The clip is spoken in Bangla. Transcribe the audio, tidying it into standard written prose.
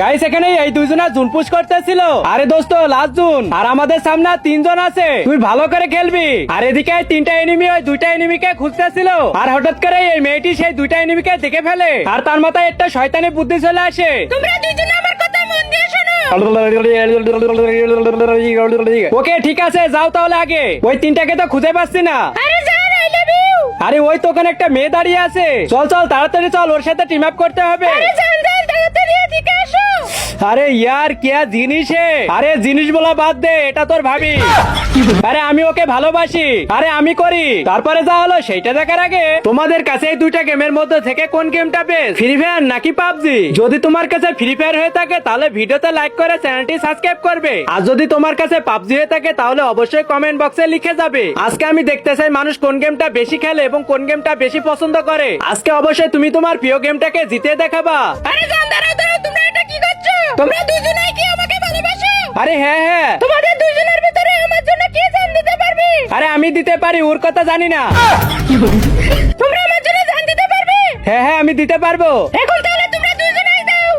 গাইস এখানে এই দুইজনা জুন পুশ করতেছিল। আরে দোস্ত লাস্ট জুন, আর আমাদের সামনে তিনজন আছে, তুই ভালো করে খেলবি। আর এদিকে তিনটা এনিমি ওই দুইটা এনিমিকে খুঁজতেছিল, আর হঠাৎ করে এই মেয়েটি সেই দুইটা এনিমিকে দেখে ফেলে, আর তার মাথায় একটা শয়তানি বুদ্ধি চলে আসে। তোমরা দুইজনে আমার কথা মন দিয়ে শোনো। ওকে ঠিক আছে, যাও তাহলে আগে। ওই তিনটাকে তো খুঁজে পাচ্ছি না। আরে জান, আই লাভ ইউ। আরে ওই তো ওখানে একটা মেয়ে দাঁড়িয়ে আছে, চল চল তাড়াতাড়ি চল, ওর সাথে টিম আপ করতে হবে। আরে জান জান, তাড়াতাড়ি এদিকে আসো। আরে ইয়ার क्या জিনিস হে, আরে জিনিস বলা বাদ দে, এটা তোর ভাবি। আরে আমি ওকে ভালোবাসি, আরে আমি করি, তারপরে যা হলো সেইটা দেখার আগে তোমাদের কাছে এই দুইটা গেমের মধ্যে থেকে কোন গেমটা বেস্ট, ফ্রি ফায়ার নাকি পাবজি? যদি তোমার কাছে ফ্রি ফায়ার হয়ে থাকে তাহলে ভিডিওতে লাইক করে চ্যানেলটি সাবস্ক্রাইব করবে, আর যদি তোমার কাছে পাবজি হয়ে থাকে তাহলে অবশ্যই কমেন্ট বক্সে লিখে যাবে। আজকে আমি দেখতে চাই মানুষ কোন গেমটা বেশি খেলে এবং কোন গেমটা বেশি পছন্দ করে। আজকে অবশ্যই তুমি তোমার প্রিয় গেমটাকে জিতে দেখাবা। আরে জান, দাঁড়াও দাঁড়াও, তোমরা এটা কি করছো? তোমরা দুইজনেই কি আমাকে ভালোবাসো? আরে হ্যাঁ হ্যাঁ, তোমাদের দুইজনের ভিতরে আমার জন্য কে জান দিতে পারবে? আরে আমি দিতে পারি, ওর কথা জানি না। তোমরা আমার জন্য জান দিতে পারবে? হ্যাঁ হ্যাঁ আমি দিতে পারবো। এখন তাহলে তোমরা দুইজনেই দাও।